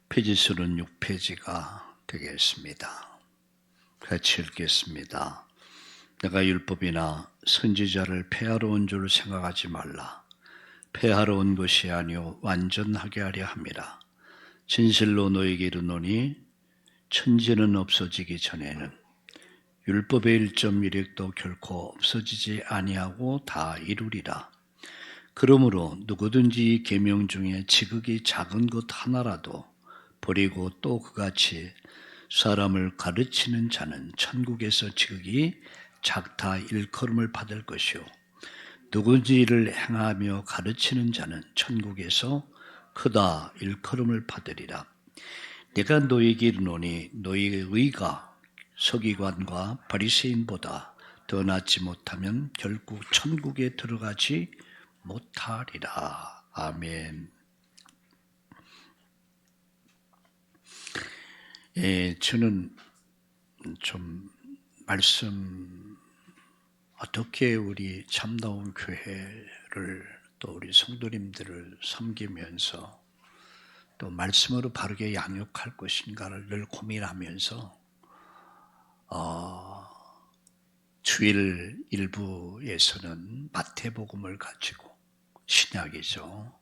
페이지 수는 6페이지가 되겠습니다. 같이 읽겠습니다. 내가 율법이나 선지자를 폐하러 온 줄 생각하지 말라. 폐하러 온 것이 아니오 완전하게 하려 함이라. 진실로 너에게 이르노니 천지는 없어지기 전에는 율법의 1.1획도 결코 없어지지 아니하고 다 이루리라. 그러므로 누구든지 이 계명 중에 지극히 작은 것 하나라도 버리고 또 그같이 사람을 가르치는 자는 천국에서 지극히 작다 일컬음을 받을 것이요 누구든지 이를 행하며 가르치는 자는 천국에서 크다 일컬음을 받으리라. 내가 너희에게 이르노니 너희의 의가 서기관과 바리새인보다 더 낫지 못하면 결국 천국에 들어가지 못하리라. 아멘. 저는 좀 말씀 어떻게 우리 참다운 교회를 또 우리 성도님들을 섬기면서 또 말씀으로 바르게 양육할 것인가를 늘 고민하면서 주일 일부에서는 마태복음을 가지고 신약이죠.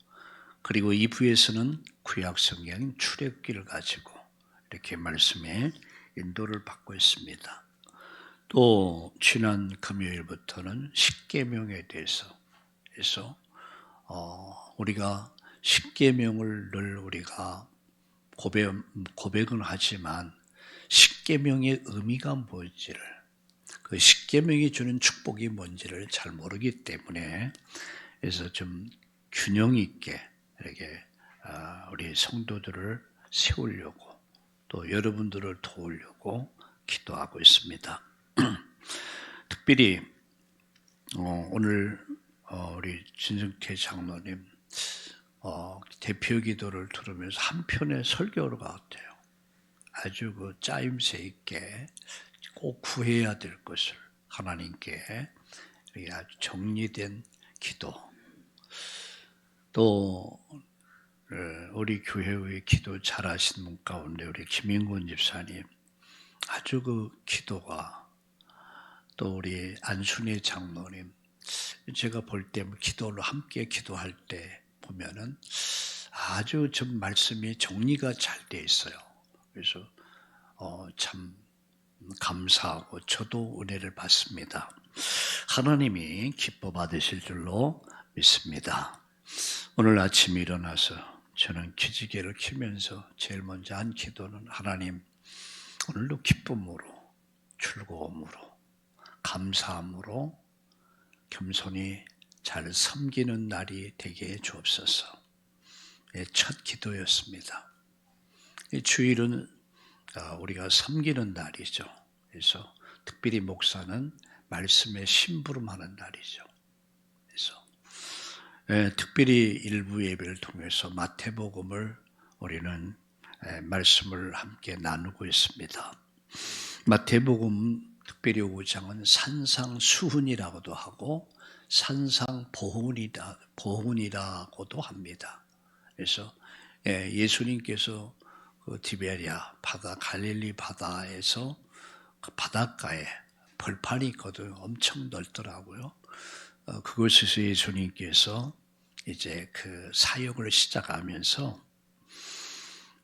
그리고 2부에서는 구약 성경 출애굽기를 가지고 이렇게 말씀에 인도를 받고 있습니다. 또 지난 금요일부터는 십계명에 대해서 해서 우리가 십계명을 늘 우리가 고백은 하지만 십계명의 의미가 뭔지를 그 십계명이 주는 축복이 뭔지를 잘 모르기 때문에 그래서 좀 균형 있게 이렇게 우리 성도들을 세우려고 또 여러분들을 도우려고 기도하고 있습니다. 특별히 오늘 우리 진승태 장로님 대표 기도를 들으면서 한편의 설교를 같아요. 아주 그 짜임새 있게 꼭 구해야 될 것을 하나님께 아주 정리된 기도. 또 우리 교회의 기도 잘하시는 분 가운데 우리 김인곤 집사님 아주 그 기도가 또 우리 안순희 장로님 제가 볼 때 기도를 함께 기도할 때 보면은 아주 좀 말씀이 정리가 잘 돼 있어요. 그래서 참 감사하고 저도 은혜를 받습니다. 하나님이 기뻐 받으실 줄로 믿습니다. 오늘 아침에 일어나서 저는 기지개를 켜면서 제일 먼저 한 기도는 하나님 오늘도 기쁨으로 즐거움으로 감사함으로 겸손히 잘 섬기는 날이 되게 해 주옵소서. 첫 기도였습니다. 주일은 우리가 섬기는 날이죠. 그래서 특별히 목사는 말씀에 심부름하는 날이죠. 그래서 특별히 일부 예배를 통해서 마태복음을 우리는 말씀을 함께 나누고 있습니다. 마태복음 특별히 5장은 산상수훈이라고도 하고 산상보훈이라고도 합니다. 그래서 예수님께서 그 디베랴 바다 갈릴리 바다에서 그 바닷가에 벌판이 있거든 엄청 넓더라고요. 그곳에서 예수님께서 이제 그 사역을 시작하면서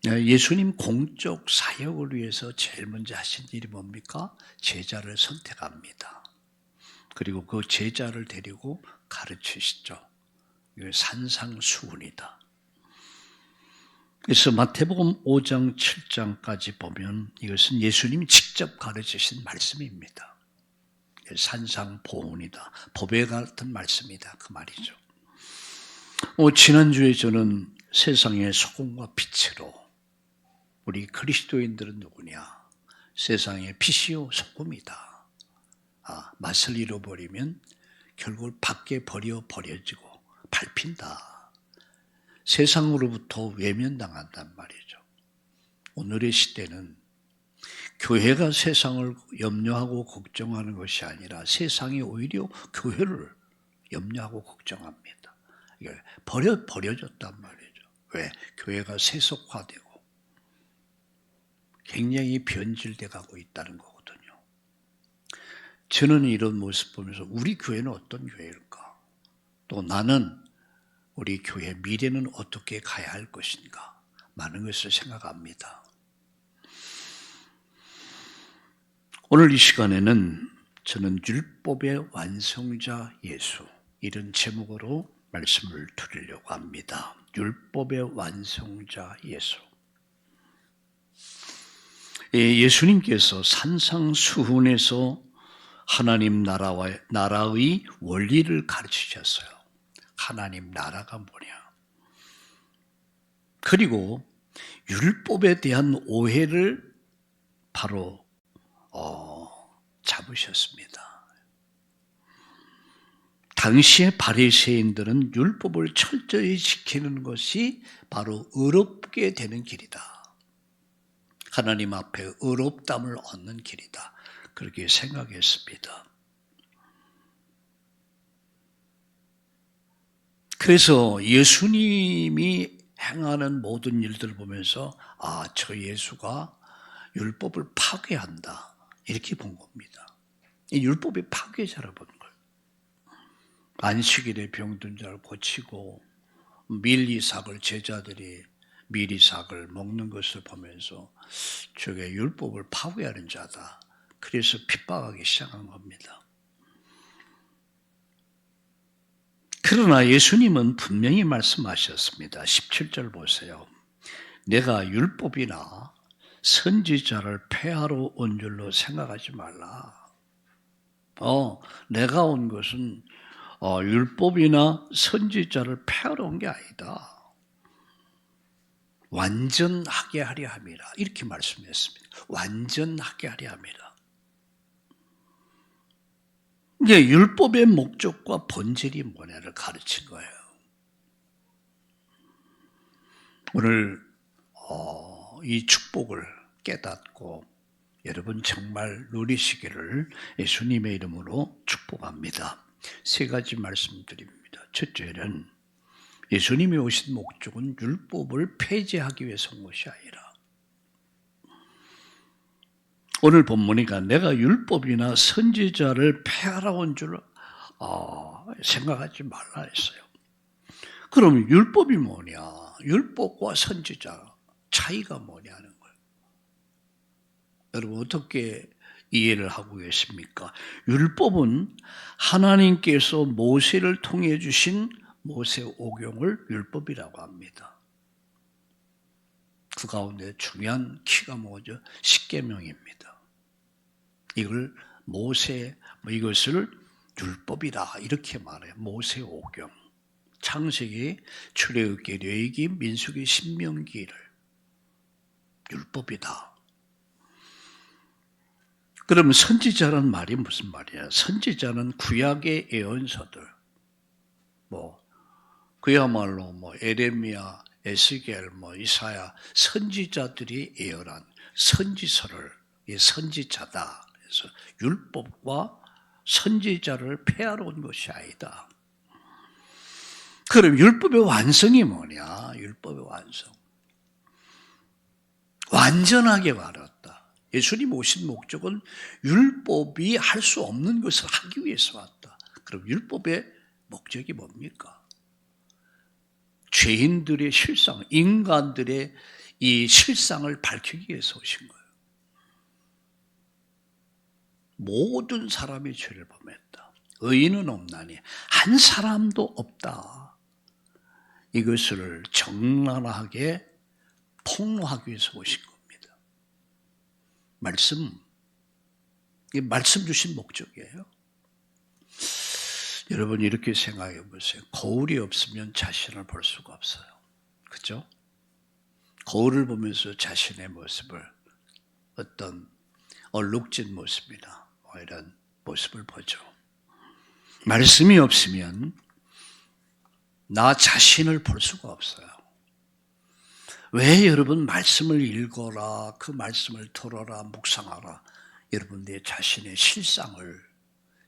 예수님 공적 사역을 위해서 제일 먼저 하신 일이 뭡니까? 제자를 선택합니다. 그리고 그 제자를 데리고 가르치시죠. 이거 산상수훈이다. 그래서 마태복음 5장 7장까지 보면 이것은 예수님이 직접 가르치신 말씀입니다. 산상보훈이다. 법에 같은 말씀이다. 그 말이죠. 지난주에 저는 세상의 소금과 빛으로 우리 그리스도인들은 누구냐? 세상의 빛이요 소금이다. 맛을 잃어버리면 결국 밖에 버려지고 밟힌다. 세상으로부터 외면당한단 말이죠. 오늘의 시대는 교회가 세상을 염려하고 걱정하는 것이 아니라 세상이 오히려 교회를 염려하고 걱정합니다. 이게 버려졌단 말이죠. 왜? 교회가 세속화되고 굉장히 변질돼 가고 있다는 거거든요. 저는 이런 모습 보면서 우리 교회는 어떤 교회일까? 또 나는 우리 교회 미래는 어떻게 가야 할 것인가? 많은 것을 생각합니다. 오늘 이 시간에는 저는 율법의 완성자 예수, 이런 제목으로 말씀을 드리려고 합니다. 율법의 완성자 예수. 예수님께서 산상수훈에서 하나님 나라의 원리를 가르치셨어요. 하나님 나라가 뭐냐. 그리고 율법에 대한 오해를 바로 잡으셨습니다. 당시의 바리새인들은 율법을 철저히 지키는 것이 바로 의롭게 되는 길이다. 하나님 앞에 의롭담을 얻는 길이다. 그렇게 생각했습니다. 그래서 예수님이 행하는 모든 일들을 보면서 저 예수가 율법을 파괴한다. 이렇게 본 겁니다. 이 율법의 파괴자라고 보는 거예요. 안식일에 병든 자를 고치고 밀이삭을 제자들이 밀이삭을 먹는 것을 보면서 저게 율법을 파괴하는 자다. 그래서 핍박하기 시작한 겁니다. 그러나 예수님은 분명히 말씀하셨습니다. 17절 보세요. 내가 율법이나 선지자를 폐하러 온 줄로 생각하지 말라. 내가 온 것은 율법이나 선지자를 폐하러 온 게 아니다. 완전하게 하려 함이라. 이렇게 말씀했습니다. 완전하게 하려 함이라. 이제 율법의 목적과 본질이 뭐냐를 가르친 거예요. 오늘 이 축복을 깨닫고 여러분 정말 누리시기를 예수님의 이름으로 축복합니다. 세 가지 말씀드립니다. 첫째는 예수님이 오신 목적은 율법을 폐지하기 위해서 온 것이 아니라 오늘 본문이니까 내가 율법이나 선지자를 폐하러 온 줄 생각하지 말라 했어요. 그럼 율법이 뭐냐? 율법과 선지자 차이가 뭐냐는 거예요. 여러분 어떻게 이해를 하고 계십니까? 율법은 하나님께서 모세를 통해 주신 모세 오경을 율법이라고 합니다. 그 가운데 중요한 키가 뭐죠? 십계명입니다. 이걸 이것을 율법이다 이렇게 말해요. 모세 오경. 창세기, 출애굽기, 레위기, 민수기, 신명기를 율법이다. 그럼 선지자란 말이 무슨 말이야? 선지자는 구약의 예언서들, 그야말로 에레미야, 에스겔, 이사야 선지자들이 예언한 선지서를 선지자다. 그래서 율법과 선지자를 폐하러 온 것이 아니다. 그럼 율법의 완성이 뭐냐? 율법의 완성. 완전하게 말했다. 예수님 오신 목적은 율법이 할 수 없는 것을 하기 위해서 왔다. 그럼 율법의 목적이 뭡니까? 죄인들의 실상, 인간들의 이 실상을 밝히기 위해서 오신 거예요. 모든 사람이 죄를 범했다. 의인은 없나니 한 사람도 없다. 이것을 적나라하게 폭로하기 위해서 오신 겁니다. 말씀 주신 목적이에요. 여러분 이렇게 생각해 보세요. 거울이 없으면 자신을 볼 수가 없어요. 그렇죠? 거울을 보면서 자신의 모습을 어떤 얼룩진 모습이나 이런 모습을 보죠. 말씀이 없으면 나 자신을 볼 수가 없어요. 왜 여러분 말씀을 읽어라, 그 말씀을 들어라, 묵상하라. 여러분 내 자신의 실상을,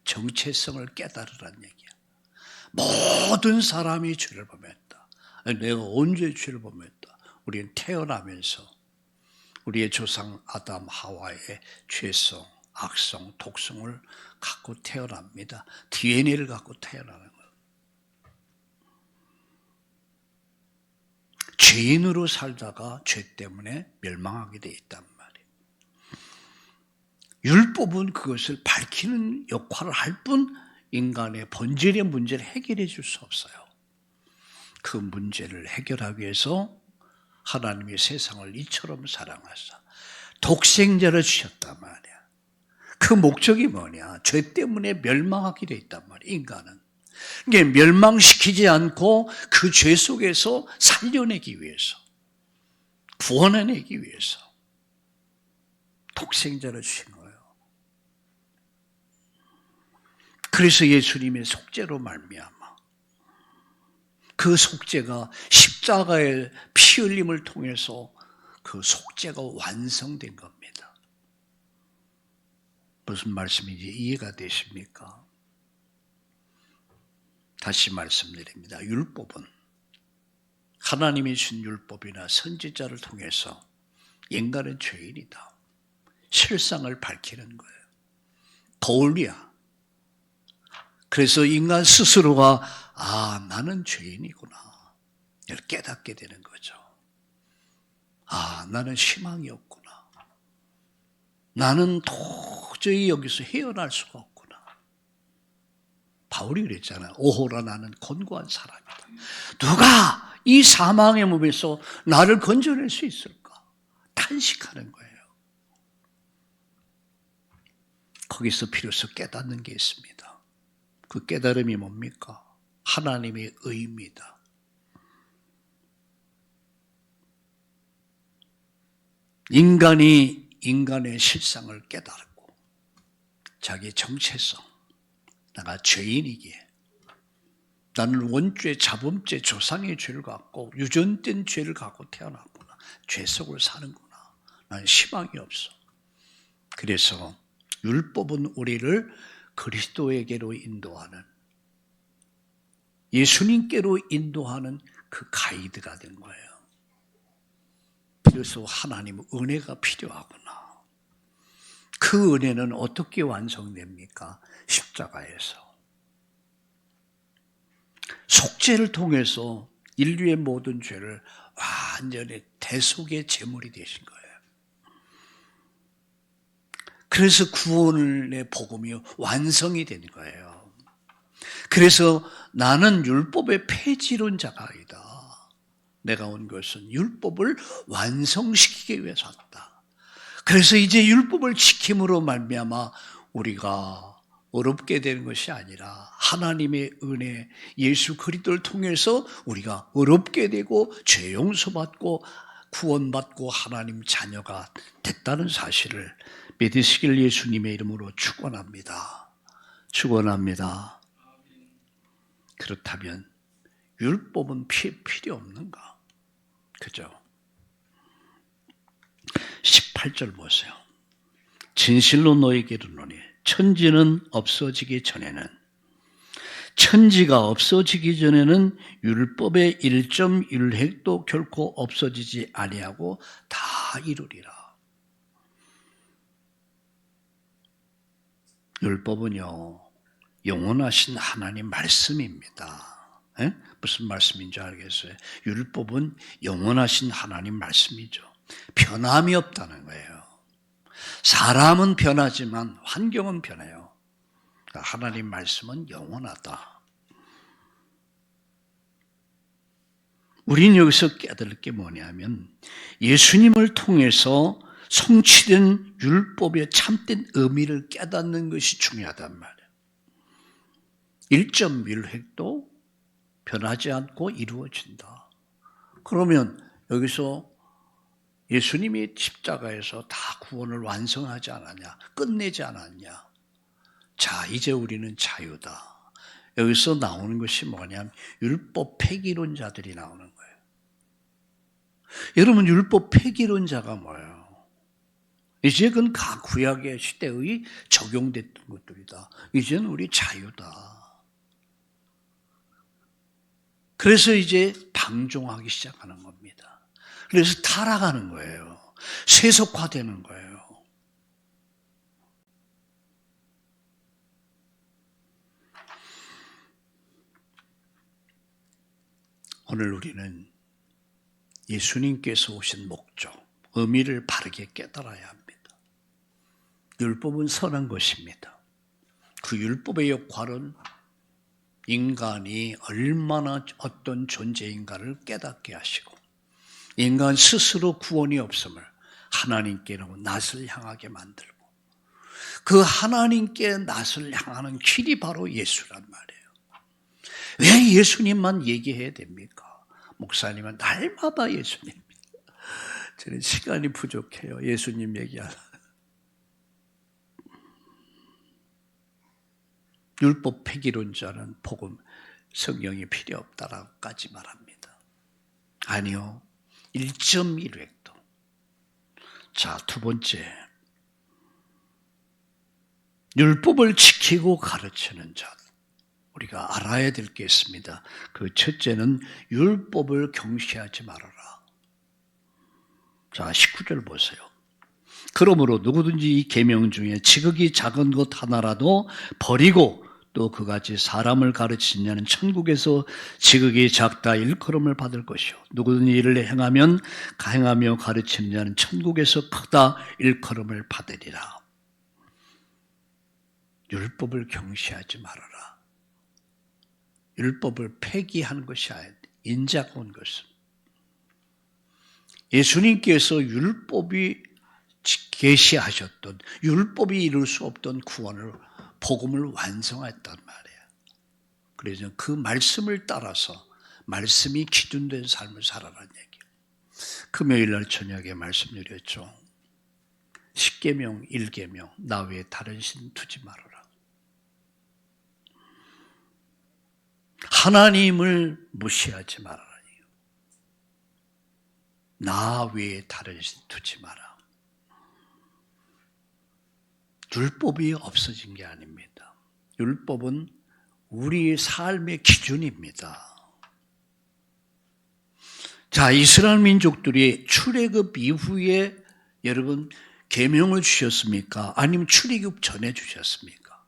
정체성을 깨달으라는 얘기야. 모든 사람이 죄를 범했다. 내가 언제 죄를 범했다. 우리는 태어나면서 우리의 조상 아담 하와의 죄성, 악성, 독성을 갖고 태어납니다. DNA를 갖고 태어나는 거예요. 죄인으로 살다가 죄 때문에 멸망하게 돼 있단 말이에요. 율법은 그것을 밝히는 역할을 할 뿐 인간의 본질의 문제를 해결해 줄 수 없어요. 그 문제를 해결하기 위해서 하나님이 세상을 이처럼 사랑하사 독생자를 주셨단 말이야. 그 목적이 뭐냐? 죄 때문에 멸망하게 돼 있단 말이야, 인간은. 이게 멸망시키지 않고 그 죄 속에서 살려내기 위해서, 구원해내기 위해서 독생자를 주신 거예요. 그래서 예수님의 속죄로 말미암아 그 속죄가 십자가의 피 흘림을 통해서 그 속죄가 완성된 겁니다. 무슨 말씀인지 이해가 되십니까? 다시 말씀드립니다. 율법은 하나님이 준 율법이나 선지자를 통해서 인간은 죄인이다. 실상을 밝히는 거예요. 거울이야. 그래서 인간 스스로가 나는 죄인이구나. 이걸 깨닫게 되는 거죠. 나는 희망이 없구나. 나는 도저히 여기서 헤어날 수가 없구나. 바울이 그랬잖아요. 오호라 나는 곤고한 사람이다. 누가 이 사망의 몸에서 나를 건져낼 수 있을까? 탄식하는 거예요. 거기서 비로소 깨닫는 게 있습니다. 그 깨달음이 뭡니까? 하나님의 의입니다. 인간이 인간의 실상을 깨달고 자기 정체성, 내가 죄인이기에 나는 원죄, 자범죄, 조상의 죄를 갖고 유전된 죄를 갖고 태어났구나. 죄 속을 사는구나. 나는 희망이 없어. 그래서 율법은 우리를 그리스도에게로 인도하는, 예수님께로 인도하는 그 가이드가 된 거예요. 그래서 하나님 은혜가 필요하구나. 그 은혜는 어떻게 완성됩니까? 십자가에서. 속죄를 통해서 인류의 모든 죄를 완전히 대속의 제물이 되신 거예요. 그래서 구원의 복음이 완성이 된 거예요. 그래서 나는 율법의 폐지론자가 아니다. 내가 온 것은 율법을 완성시키기 위해서 왔다. 그래서 이제 율법을 지킴으로 말미암아 우리가 어렵게 되는 것이 아니라 하나님의 은혜, 예수 그리스도를 통해서 우리가 어렵게 되고 죄 용서받고 구원받고 하나님 자녀가 됐다는 사실을 믿으시길 예수님의 이름으로 축원합니다. 축원합니다. 그렇다면 율법은 필요 없는가? 그죠? 18절 보세요. 진실로 너에게 이르노니 천지는 없어지기 전에는, 천지가 없어지기 전에는 율법의 1.1획도 결코 없어지지 아니하고 다 이루리라. 율법은요, 영원하신 하나님 말씀입니다. 에? 무슨 말씀인지 알겠어요? 율법은 영원하신 하나님 말씀이죠. 변함이 없다는 거예요. 사람은 변하지만 환경은 변해요. 그러니까 하나님 말씀은 영원하다. 우리는 여기서 깨달을 게 뭐냐면 예수님을 통해서 성취된 율법의 참된 의미를 깨닫는 것이 중요하단 말이에요. 1.1획도 변하지 않고 이루어진다. 그러면 여기서 예수님이 십자가에서 다 구원을 완성하지 않았냐? 끝내지 않았냐? 자, 이제 우리는 자유다. 여기서 나오는 것이 뭐냐면 율법 폐기론자들이 나오는 거예요. 여러분, 율법 폐기론자가 뭐예요? 이제 그건 구약의 시대의 적용됐던 것들이다. 이제는 우리 자유다. 그래서 이제 방종하기 시작하는 겁니다. 그래서 타락하는 거예요. 세속화되는 거예요. 오늘 우리는 예수님께서 오신 목적, 의미를 바르게 깨달아야 합니다. 율법은 선한 것입니다. 그 율법의 역할은 인간이 얼마나 어떤 존재인가를 깨닫게 하시고 인간 스스로 구원이 없음을 하나님께로 낯을 향하게 만들고 그 하나님께 낯을 향하는 길이 바로 예수란 말이에요. 왜 예수님만 얘기해야 됩니까? 목사님은 날마다 예수님. 저는 시간이 부족해요. 예수님 얘기하라. 율법 폐기론자는 복음, 성경이 필요 없다라고까지 말합니다. 아니요. 1.1획도. 자, 두 번째. 율법을 지키고 가르치는 자. 우리가 알아야 될 게 있습니다. 그 첫째는 율법을 경시하지 말아라. 자, 19절 보세요. 그러므로 누구든지 이 계명 중에 지극히 작은 것 하나라도 버리고 또 그같이 사람을 가르치는 천국에서 지극히 작다 일컬음을 받을 것이요. 누구든지 이를 행하며 가르치는 자는 천국에서 크다 일컬음을 받으리라. 율법을 경시하지 말아라. 율법을 폐기하는 것이 아니라 인자한 것은 예수님께서 율법이 계시하셨던 율법이 이룰 수 없던 구원을 복음을 완성했단 말이에요. 그래서 그 말씀을 따라서 말씀이 기준된 삶을 살아라는 얘기예요. 금요일 날 저녁에 말씀드렸죠. 10계명, 1계명 나 외에 다른 신 두지 말아라. 하나님을 무시하지 말아라. 나 외에 다른 신 두지 마라. 율법이 없어진 게 아닙니다. 율법은 우리의 삶의 기준입니다. 자, 이스라엘 민족들이 출애굽 이후에 여러분 계명을 주셨습니까? 아니면 출애굽 전에 주셨습니까?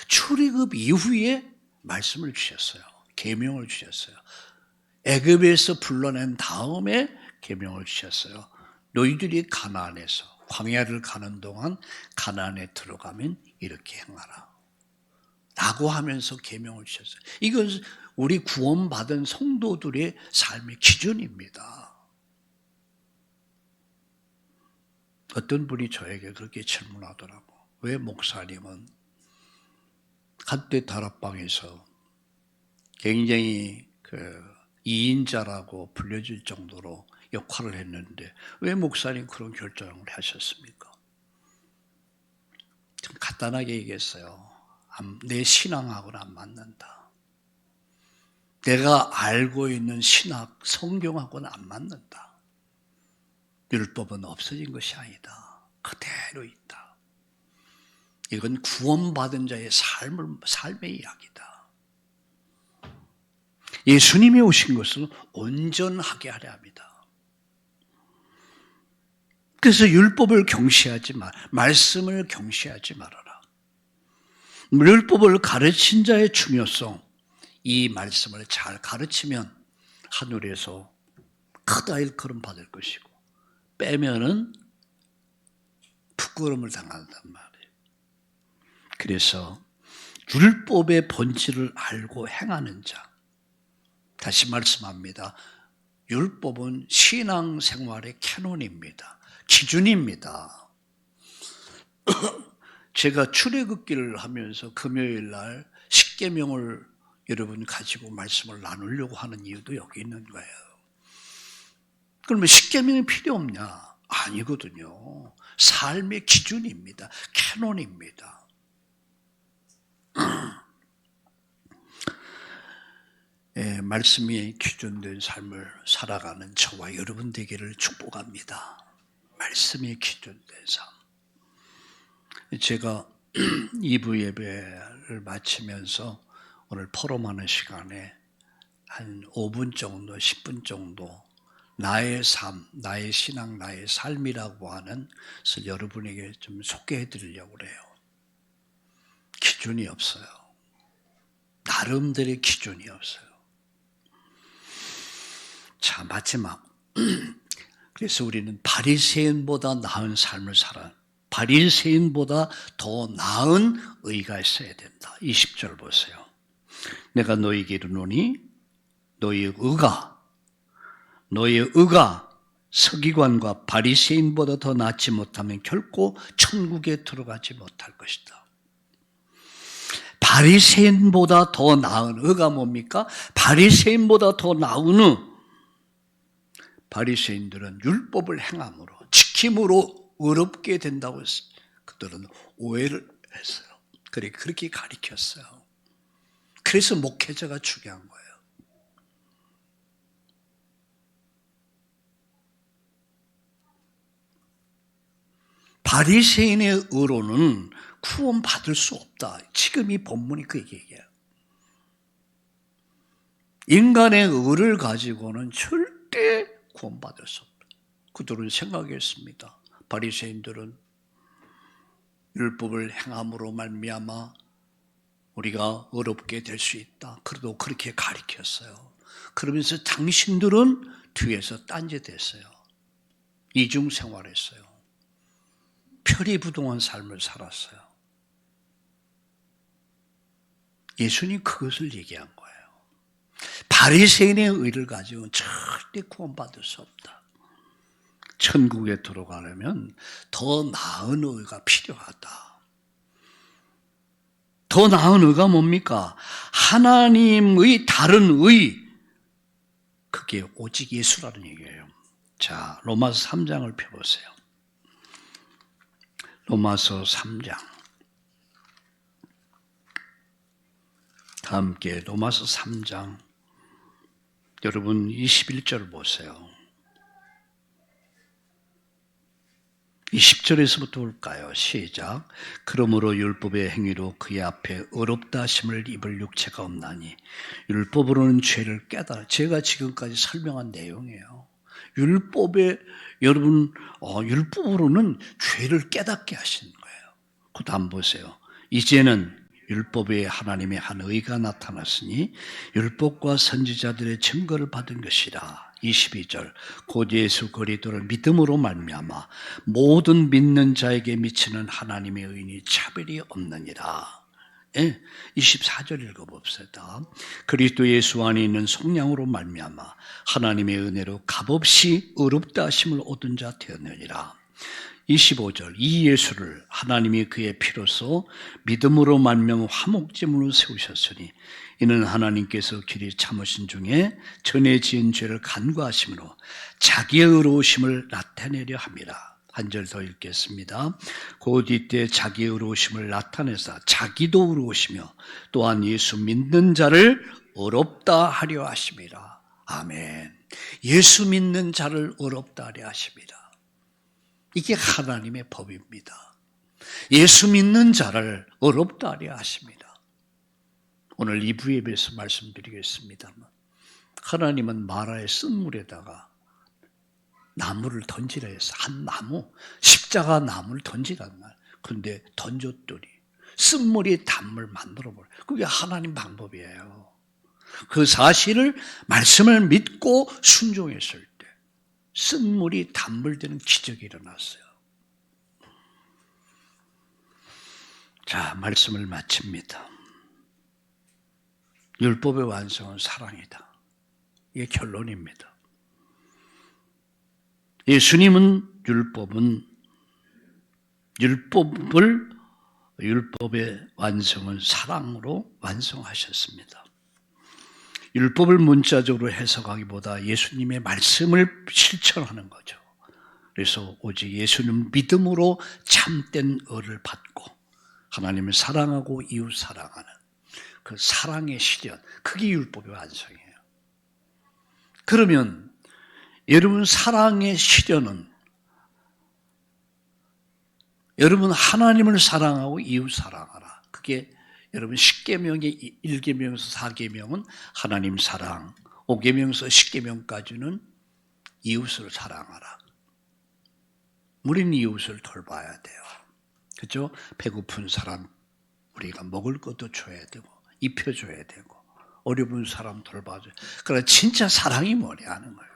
출애굽 이후에 말씀을 주셨어요. 계명을 주셨어요. 애굽에서 불러낸 다음에 계명을 주셨어요. 너희들이 가나안에서 광야를 가는 동안 가나안에 들어가면 이렇게 행하라. 라고 하면서 계명을 주셨어요. 이건 우리 구원받은 성도들의 삶의 기준입니다. 어떤 분이 저에게 그렇게 질문하더라고. 왜 목사님은 한때 다락방에서 굉장히 2인자라고 불려질 정도로 역할을 했는데 왜 목사님 그런 결정을 하셨습니까? 좀 간단하게 얘기했어요. 내 신앙하고는 안 맞는다. 내가 알고 있는 신학, 성경하고는 안 맞는다. 율법은 없어진 것이 아니다. 그대로 있다. 이건 구원받은 자의 삶의 이야기다. 예수님이 오신 것은 온전하게 하려 합니다. 그래서 율법을 경시하지 말씀을 경시하지 말아라. 율법을 가르친 자의 중요성, 이 말씀을 잘 가르치면 하늘에서 크다 일컬음 받을 것이고 빼면은 부끄러움을 당한단 말이에요. 그래서 율법의 본질을 알고 행하는 자, 다시 말씀합니다. 율법은 신앙생활의 캐논입니다. 기준입니다. 제가 출애굽기를 하면서 금요일 날 10계명을 여러분 가지고 말씀을 나누려고 하는 이유도 여기 있는 거예요. 그러면 10계명이 필요 없냐? 아니거든요. 삶의 기준입니다. 캐논입니다. 말씀이 기준된 삶을 살아가는 저와 여러분 되기를 축복합니다. 말씀이 기준된 삶. 제가 2부 예배를 마치면서 오늘 포럼하는 시간에 한 5분 정도, 10분 정도 나의 삶, 나의 신앙, 나의 삶이라고 하는 것을 여러분에게 좀 소개해 드리려고 그래요. 기준이 없어요. 나름대로의 기준이 없어요. 자, 마지막. 그래서 우리는 바리새인보다 나은 삶을 살아. 바리새인보다 더 나은 의가 있어야 된다. 20절 보세요. 내가 너희에게 이르노니 너희의 의가 서기관과 바리새인보다 더 낫지 못하면 결코 천국에 들어가지 못할 것이다. 바리새인보다 더 나은 의가 뭡니까? 바리새인보다 더 나은 바리새인들은 율법을 행함으로 지킴으로 의롭게 된다고 했어요. 그들은 오해를 했어요. 그렇게 가르쳤어요. 그래서 목회자가 중요한 거예요. 바리새인의 의로는 구원 받을 수 없다. 지금 이 본문이 그 얘기예요. 인간의 의를 가지고는 절대 구원받을 수 없다. 그들은 생각했습니다. 바리새인들은 율법을 행함으로 말미암아 우리가 의롭게 될 수 있다. 그래도 그렇게 가르쳤어요. 그러면서 당신들은 뒤에서 딴짓했어요. 이중생활했어요. 표리부동한 삶을 살았어요. 예수님 그것을 얘기한 거예요. 바리새인의 의를 가지고는 절대 구원받을 수 없다. 천국에 들어가려면 더 나은 의가 필요하다. 더 나은 의가 뭡니까? 하나님의 다른 의, 그게 오직 예수라는 얘기예요. 자, 로마서 3장을 펴보세요. 로마서 3장. 다 함께 로마서 3장. 여러분 21절 보세요. 20절에서부터 볼까요? 시작. 그러므로 율법의 행위로 그의 앞에 의롭다 하심을 입을 육체가 없나니 율법으로는 죄를 깨달아. 제가 지금까지 설명한 내용이에요. 율법으로는 죄를 깨닫게 하시는 거예요. 그 다음 보세요. 이제는 율법에 하나님의 한 의가 나타났으니 율법과 선지자들의 증거를 받은 것이라. 22절. 곧 예수 그리스도를 믿음으로 말미암아 모든 믿는 자에게 미치는 하나님의 의인이 차별이 없느니라. 24절 읽어봅시다. 그리스도 예수 안에 있는 속량으로 말미암아 하나님의 은혜로 값없이 의롭다 하심을 얻은 자 되었느니라. 25절. 이 예수를 하나님이 그의 피로써 믿음으로 만명 화목제물로 세우셨으니 이는 하나님께서 길이 참으신 중에 전에 지은 죄를 간구하심으로 자기의 의로우심을 나타내려 함이라. 한 절 더 읽겠습니다. 곧 이때 자기의 의로우심을 나타내사 자기도 의로우시며 또한 예수 믿는 자를 의롭다 하려 하심이라. 아멘. 예수 믿는 자를 의롭다 하려 하심이라. 이게 하나님의 법입니다. 예수 믿는 자를 의롭다 하려 하십니다. 오늘 2부 예배에서 말씀드리겠습니다만 하나님은 마라의 쓴물에다가 나무를 던지라 해서 한 나무, 십자가 나무를 던지란 말. 그런데 던졌더니 쓴물이 단물 만들어버려. 그게 하나님 방법이에요. 그 사실을 말씀을 믿고 순종했을 때 쓴물이 단물 되는 기적이 일어났어요. 자, 말씀을 마칩니다. 율법의 완성은 사랑이다. 이게 결론입니다. 예수님은 율법의 완성은 사랑으로 완성하셨습니다. 율법을 문자적으로 해석하기보다 예수님의 말씀을 실천하는 거죠. 그래서 오직 예수는 믿음으로 참된 의를 받고 하나님을 사랑하고 이웃 사랑하는 그 사랑의 실현, 그게 율법의 완성이에요. 그러면 여러분 사랑의 실현은 여러분 하나님을 사랑하고 이웃 사랑하라. 그게 여러분 10계명의 1계명에서 4계명은 하나님 사랑, 5계명에서 10계명까지는 이웃을 사랑하라. 우리는 이웃을 돌봐야 돼요. 그렇죠? 배고픈 사람 우리가 먹을 것도 줘야 되고 입혀줘야 되고 어려운 사람 돌봐줘야 돼요. 그러나 진짜 사랑이 뭐냐 하는 거예요.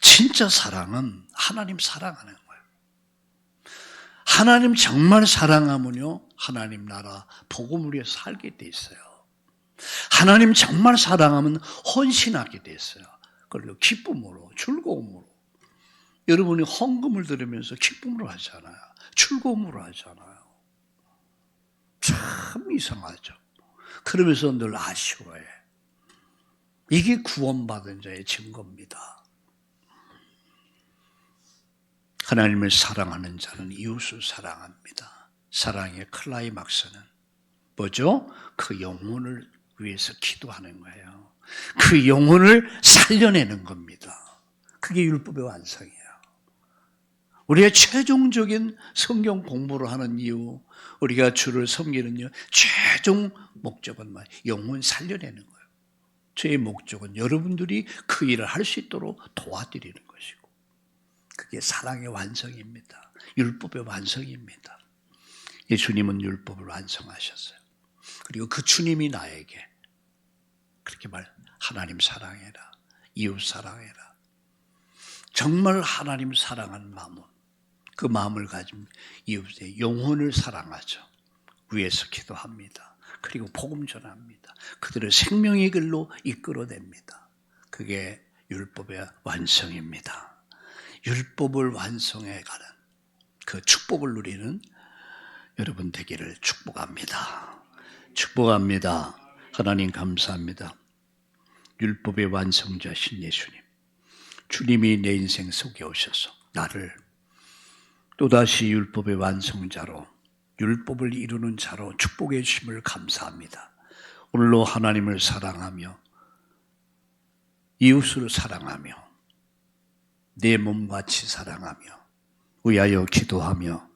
진짜 사랑은 하나님 사랑하는 거예요. 하나님 정말 사랑하면요, 하나님 나라 복음을 위해 살게 돼 있어요. 하나님 정말 사랑하면 헌신하게 돼 있어요. 그리고 기쁨으로, 즐거움으로. 여러분이 헌금을 들으면서 기쁨으로 하잖아요. 즐거움으로 하잖아요. 참 이상하죠. 그러면서 늘 아쉬워해. 이게 구원받은 자의 증거입니다. 하나님을 사랑하는 자는 이웃을 사랑합니다. 사랑의 클라이막스는 뭐죠? 그 영혼을 위해서 기도하는 거예요. 그 영혼을 살려내는 겁니다. 그게 율법의 완성이에요. 우리가 최종적인 성경 공부를 하는 이유, 우리가 주를 섬기는 이유, 최종 목적은 영혼 살려내는 거예요. 저의 목적은 여러분들이 그 일을 할 수 있도록 도와드리는 것이고, 그게 사랑의 완성입니다. 율법의 완성입니다. 예수님은 율법을 완성하셨어요. 그리고 그 주님이 나에게 그렇게 하나님 사랑해라, 이웃 사랑해라. 정말 하나님 사랑하는 마음은 그 마음을 가진 이웃의 영혼을 사랑하죠. 위에서 기도합니다. 그리고 복음 전합니다. 그들을 생명의 길로 이끌어냅니다. 그게 율법의 완성입니다. 율법을 완성해 가는 그 축복을 누리는 여러분 되기를 축복합니다. 축복합니다. 하나님 감사합니다. 율법의 완성자신 예수님, 주님이 내 인생 속에 오셔서 나를 또다시 율법의 완성자로, 율법을 이루는 자로 축복해 주심을 감사합니다. 오늘로 하나님을 사랑하며 이웃을 사랑하며 내 몸같이 사랑하며 위하여 기도하며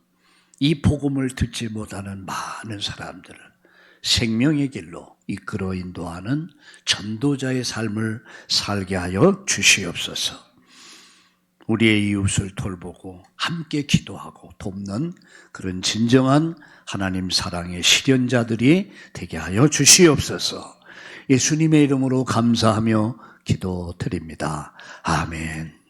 이 복음을 듣지 못하는 많은 사람들을 생명의 길로 이끌어 인도하는 전도자의 삶을 살게 하여 주시옵소서. 우리의 이웃을 돌보고 함께 기도하고 돕는 그런 진정한 하나님 사랑의 실현자들이 되게 하여 주시옵소서. 예수님의 이름으로 감사하며 기도드립니다. 아멘.